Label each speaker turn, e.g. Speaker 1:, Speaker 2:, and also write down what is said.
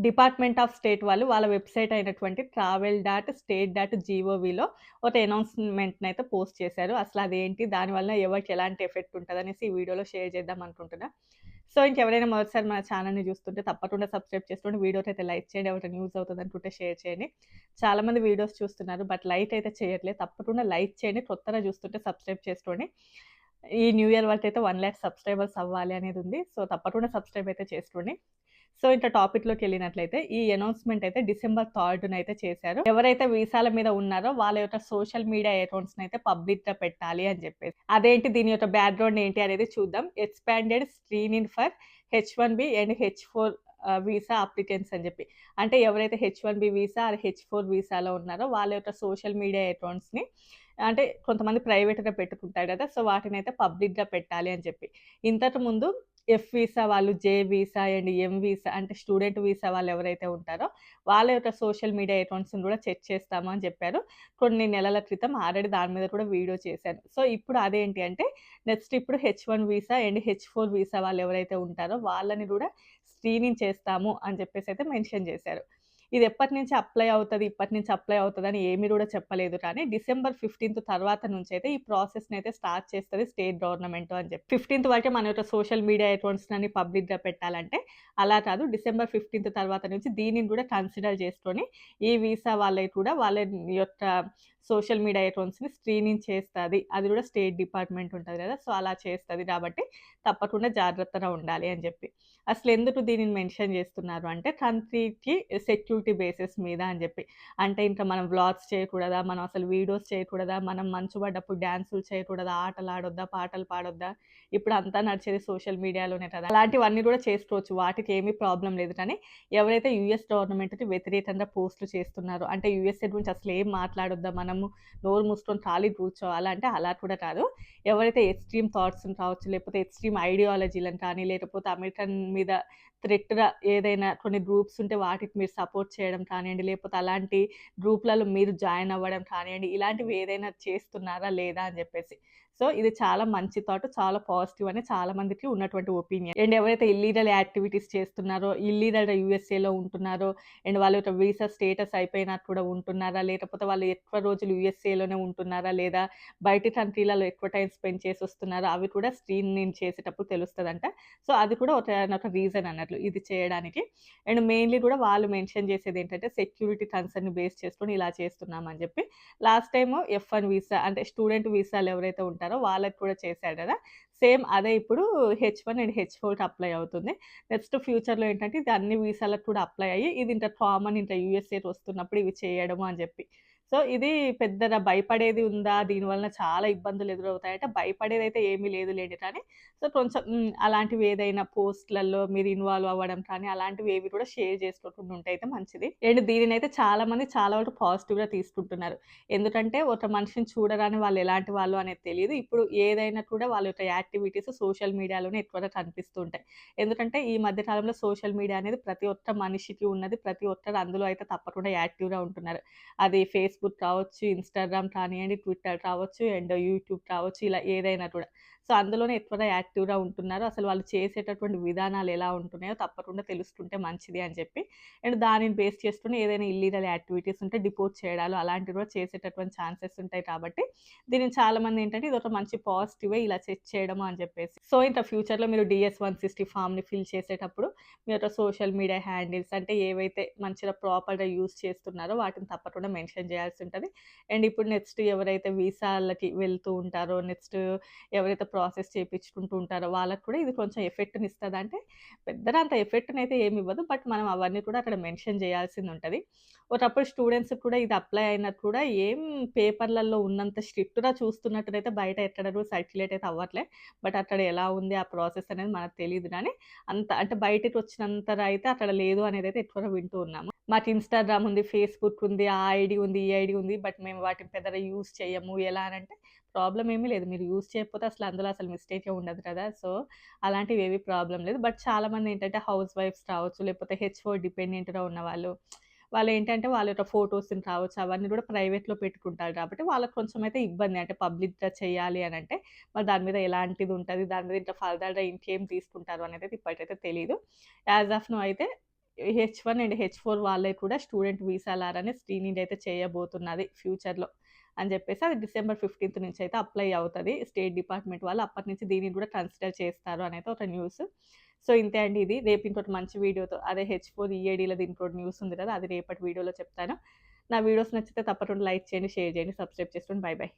Speaker 1: Department of state వాళ్ళు వాళ్ళ website అయినటువంటి travel.state.gov.లో ఒక అనౌన్స్‌మెంట్‌నయితే పోస్ట్ చేశారు. అసలదేంటి? దానివల్ల ఎవరికి ఎలాంటి ఎఫెక్ట్ ఉంటదనేసి ఈ వీడియోలో షేర్ చేద్దాం అనుకుంటున్నా. సో, ఇంకెవరైనా మొదటిసారి మన ఛానెల్‌ని చూస్తుంటే తప్పకుండా సబ్స్క్రైబ్ చేసుకోండి. వీడియోకైతే లైక్ చేయండి. ఎవరికైనా యూజ్ అవుతదనుకుంటే షేర్ చేయండి. చాలామంది వీడియోస్ చూస్తున్నారు. బట్ లైక్ అయితే చేయట్లేదు. తప్పకుండా లైక్ చేయండి. కొత్తగా చూస్తుంటే సబ్స్క్రైబ్ చేసుకోండి. ఈ న్యూ ఇయర్ వరకైతే 1,00,000 సబ్స్క్రైబర్స్ అవ్వాలి అనేదుంది. సో, తప్పకుండా సబ్స్క్రైబ్ అయితే చేసుకోండి. సో, ఇంక టాపిక్‌లోకెళ్ళినట్లయితే ఈ అనౌన్స్‌మెంట్ అయితే డిసెంబర్ 3నైతే చేశారు. ఎవరైతే వీసాల మీద ఉన్నారో వాళ్ళ యొక్క సోషల్ మీడియా అకౌంట్స్‌నైతే పబ్లిక్‌గా పెట్టాలి అని చెప్పేసి. అదేంటి దీని యొక్క బ్యాక్‌గ్రౌండ్ ఏంటి అనేది చూద్దాం. Expanded screening for H one B and హెచ్-4 వీసా అప్లికెంట్స్ అని చెప్పి. అంటే ఎవరైతే హెచ్-1బీ వీసా ఆర్ హెచ్-4 వీసాలో ఉన్నారో వాళ్ళ యొక్క సోషల్ మీడియా అకౌంట్స్‌ని అంటే కొంతమంది ప్రైవేట్‌గా పెట్టుకుంటారు కదా! సో, వాటినైతే పబ్లిక్‌గా పెట్టాలి అని చెప్పి. ఇంతకు ముందు ఎఫ్ వీసా వాళ్ళు, జే వీసా అండ్ ఎం వీసా అంటే స్టూడెంట్ వీసా వాళ్ళెవరైతే ఉంటారో, వాళ్ళ యొక్క సోషల్ మీడియా అకౌంట్స్‌ని గూడా చెక్ చేస్తాము అని చెప్పారు. కొన్ని నెలల క్రితం ఆల్రెడీ దాని మీద కూడా వీడియో చేశాను. సో, ఇప్పుడు అదేంటి అంటే నెక్స్ట్ ఇప్పుడు హెచ్-1 వీసా అండ్ హెచ్-4 వీసా వాళ్ళెవరైతే ఉంటారో వాళ్ళని గూడా స్క్రీనింగ్ చేస్తాము అని చెప్పేసయితే మెన్షన్ చేశారు. ఇది ఎప్పటినుంచి అప్లై అవుతది, ఇప్పటినుంచి అప్లై అవుతదని ఏమి గూడా చెప్పలేదు కానీ, డిసెంబర్ 15థ్ తర్వాత నుంచయితే ఈ ప్రాసెస్‌నయితే స్టార్ట్ చేస్తది స్టేట్ గవర్నమెంట్ అని చెప్పి. 15థ్ వరకే మన యొక్క సోషల్ మీడియా అకౌంట్స్‌నన్ని పబ్లిక్‌గా పెట్టాలంటే, అలా కాదు డిసెంబర్ 15థ్ తర్వాత నుంచి దీనిని గూడా కన్సిడర్ చేసుకొని, ఈ వీసా వాళ్ళయి కూడా వాళ్ళ యొక్క సోషల్ మీడియా అకౌంట్స్‌ని స్క్రీనింగ్ చేస్తది. అది గూడా స్టేట్ డిపార్ట్‌మెంట్ ఉంటది గదా! సో, అలా చేస్తది కాబట్టి, తప్పకుండా జాగ్రత్తగా ఉండాలి అని జెప్పి. అసలెందుకు దీనిని మెన్షన్ జేస్తున్నారు అంటే, కంట్రీకి సెక్యూరిటీ బేసిస్ మీద అని జెప్పి. అంటే ఇంకా మనం వ్లాగ్స్ చేయకూడదా? మనం అసలు వీడియోస్ చేయకూడదా? మనం మంచు పడ్డప్పుడు డాన్సులు చేయకూడదా? ఆటలాడొద్దా? పాటలు పాడొద్దా? ఇప్పుడంతా నడిచేది సోషల్ మీడియాలోనే కదా! అలాంటివన్నీ గూడా చేసుకోవచ్చు. వాటికేమి ప్రాబ్లమ్ లేదు కానీ, ఎవరైతే యూఎస్ గవర్నమెంట్‌కి వ్యతిరేకంగా పోస్ట్‌లు చేస్తున్నారో, అంటే యూఎస్ఏ గురించి అసలేం మాట్లాడొద్దా? మనము నోరు మూసుకొని ఖాళీగా కూర్చోవాలా? అంటే అలా కూడా కాదు. ఎవరైతే ఎక్స్‌ట్రీమ్ థాట్స్‌ని కావచ్చు, లేకపోతే ఎక్స్‌ట్రీమ్ ఐడియాలజీలను కానీ, లేకపోతే అమెరికన్ మీద థ్రెట్‌గా ఏదైనా కొన్ని గ్రూప్స్ ఉంటే వాటికి మీరు సపోర్ట్ చేయడం కానియండి, లేకపోతే అలాంటి గ్రూప్‌లలో మీరు జాయిన్ అవ్వడం కానియండి, ఇలాంటివి ఏదైనా చేస్తున్నారా లేదా అని జెప్పేసి. సో, ఇది చాలా మంచి థాట్, చాలా పాజిటివ్ అని చాలా మందికి ఉన్నటువంటి ఒపీనియన్. అండ్ ఎవరైతే ఇల్లీగల్ యాక్టివిటీస్ చేస్తున్నారో, ఇల్లీగల్‌గా యూఎస్ఏలో ఉంటున్నారో, అండ్ వాళ్ళ యొక్క వీసా స్టేటస్ అయిపోయినాక కూడా ఉంటున్నారా? లేకపోతే వాళ్ళు ఎక్కువ రోజులు యూఎస్ఏలోనే ఉంటున్నారా? లేదా బయటి కంట్రీలలో ఎక్కువ టైమ్ స్పెండ్ చేసొస్తున్నారో అవి కూడా స్క్రీనింగ్ చేసేటప్పుడు తెలుస్తదంట. సో, అది కూడా ఒకానొక రీజన్ అన్నట్లు ఇది చేయడానికి. అండ్ మెయిన్‌లీ కూడా వాళ్ళు మెన్షన్ చేసేదేంటంటే సెక్యూరిటీ కన్సర్న్‌ని బేస్ చేసుకొని ఇలా చేస్తున్నామని జెప్పి. లాస్ట్ టైము ఎఫ్-1 వీసా అంటే స్టూడెంట్ వీసాలు ఎవరైతే ఉంటారో వాళ్ళకి కూడా చేశారు గదా! సేమ్ అదే ఇప్పుడు హెచ్-1 అండ్ హెచ్-4కి అప్లై అవుతుంది. నెక్స్ట్ ఫ్యూచర్‌లో ఏంటంటే ఇది అన్ని వీసాలకు కూడా అప్లై అయ్యి ఇది ఇంక కామన్ ఇంక యూఎస్ఏ వస్తున్నప్పుడు ఇవి చేయడము అని జెప్పి. సో, ఇది పెద్దగా భయపడేది ఉందా? దీని వలన చాలా ఇబ్బందులు ఎదురవుతాయంటే భయపడేదైతే ఏమీ లేదులెండి కానీ, సో, కొంచెం అలాంటివి ఏదైనా పోస్ట్‌లలో మీరు ఇన్వాల్వ్ అవ్వడం కానీ, అలాంటివి ఏవి కూడా షేర్ చేసుకోకుండా ఉంటే అయితే మంచిది. అండ్ దీనినైతే చాలామంది చాలా వరకు పాజిటివ్‌గా తీసుకుంటున్నారు. ఎందుకంటే ఒక మనిషిని చూడగానే వాళ్ళు ఎలాంటి వాళ్ళు అనేది తెలీదు. ఇప్పుడు ఏదైనా కూడా వాళ్ళ యొక్క యాక్టివిటీస్ సోషల్ మీడియాలోనే ఎక్కువగా కనిపిస్తూ ఉంటాయి. ఎందుకంటే ఈ మధ్య కాలంలో సోషల్ మీడియా అనేది ప్రతి ఒక్క మనిషికి ఉన్నది. ప్రతి ఒక్కరు అందులో అయితే తప్పకుండా యాక్టివ్‌గా ఉంటున్నారు. అది ఫేస్‌బుక్ కావచ్చు, ఇన్‌స్టాగ్రామ్ కానియండి, ట్విట్టర్ కావచ్చు, అండ్ యూట్యూబ్ కావచ్చు, ఇలా ఏదైనా కూడా. సో, అందులోనే ఎక్కువగా యాక్టివ్‌గా ఉంటున్నారు. అసలు వాళ్ళు చేసేటటువంటి విధానాలు ఎలా ఉంటున్నాయో తప్పకుండా తెలుసుకుంటే మంచిది అని చెప్పి. అండ్ దానిని బేస్ చేసుకొని ఏదైనా ఇల్లీగల్ యాక్టివిటీస్ ఉంటే డిపోర్ట్ చేయడాలు అలాంటివి కూడా చేసేటటువంటి ఛాన్సెస్ ఉంటాయి కాబట్టి, దీనిని చాలామంది ఏంటంటే ఇదొక మంచి పాజిటివే ఇలా చెక్ చేయడము అని చెప్పేసి. సో, ఇంకా ఫ్యూచర్‌లో మీరు డీఎస్-160 ఫార్మ్‌ని ఫిల్ చేసేటప్పుడు మీ యొక్క సోషల్ మీడియా హ్యాండిల్స్ అంటే ఏవైతే మంచిగా ప్రాపర్‌గా యూజ్ చేస్తున్నారో వాటిని తప్పకుండా మెన్షన్ చేయాల్సి ఉంటది. అండ్ ఇప్పుడు నెక్స్ట్ ఎవరైతే వీసాలకి వెళ్తూ ఉంటారో, నెక్స్ట్ ఎవరైతే ప్రాసెస్ చేపించుకుంటూ ఉంటారో వాళ్ళకి కూడా ఇది కొంచెం ఎఫెక్ట్‌నిస్తదంటే పెద్దగా అంత ఎఫెక్ట్‌నయితే ఏమి ఇవ్వదు. బట్ మనం అవన్నీ కూడా అక్కడ మెన్షన్ చేయాల్సిందుంటది. ఒకప్పుడు స్టూడెంట్స్‌కి కూడా ఇది అప్లై అయినా కూడా ఏం పేపర్‌లలో ఉన్నంత స్ట్రిక్ట్‌గా చూస్తున్నట్టునైతే బయట ఎక్కడ కూడా సర్క్యులేట్ అయితే అవ్వట్లే. బట్ అక్కడ ఎలా ఉంది ఆ ప్రాసెస్ అనేది మనకు తెలీదు గానీ, అంత అంటే బయటకొచ్చినంతగా అయితే అక్కడ లేదు అనేదైతే ఎక్కువగా వింటూ ఉన్నాము. మాకు ఇన్‌స్టాగ్రామ్ ఉంది, ఫేస్‌బుక్ ఉంది, ఆ ఐడీ ఉంది, ఈ ఐడీ ఉంది. బట్ మేము వాటిని పెద్దగా యూజ్ చేయము. ఎలా అనంటే ప్రాబ్లమ్ ఏమీ లేదు. మీరు యూజ్ చేయకపోతే అసలు అందులో అసలు మిస్టేకే ఉండదు కదా! సో, అలాంటివేవి ప్రాబ్లమ్ లేదు. బట్ చాలామందేంటంటే హౌస్ వైఫ్స్ కావచ్చు, లేకపోతే హెచ్-4 డిపెండెంట్‌గా ఉన్నవాళ్ళు, వాళ్ళేంటంటే వాళ్ళ యొక్క ఫోటోస్‌ని కావచ్చు, అవన్నీ కూడా ప్రైవేట్‌లో పెట్టుకుంటారు కాబట్టి వాళ్ళకి కొంచెం అయితే ఇబ్బంది. అంటే పబ్లిక్‌గా చేయాలి అనంటే, మరి దాని మీద ఎలాంటిది ఉంటది, దాని మీద ఇంకా ఫర్దర్‌గా ఇంకేం తీసుకుంటారు అనేదైతే ఇప్పటికైతే తెలీదు. యాజ్ ఆఫ్ నౌ అయితే హెచ్1 అండ్ హెచ్4 వాళ్ళకి కూడా స్టూడెంట్ వీసా లాగానే స్క్రీనింగ్ అయితే చేయబోతున్నది ఫ్యూచర్‌లో అని చెప్పేసి అది డిసెంబర్ 15 నుంచి అయితే అప్లై అవుతది. స్టేట్ డిపార్ట్‌మెంట్ వాళ్ళు అప్పటి నుంచి దీన్ని కూడా కన్సిడర్ చేస్తారు అనేది ఒక న్యూస్. సో, ఇంతే అండి ఇది. రేపు ఇంకోటి మంచి వీడియోతో అదే హెచ్4 ఈఏడీలది ఇంకోటి న్యూస్ ఉంది కదా! అది రేపటి వీడియోలో చెప్తాను. నా వీడియోస్ నచ్చితే తప్పకుండా లైక్ చేయండి, షేర్ చేయండి, సబ్స్క్రైబ్ చేసుకోండి. By by.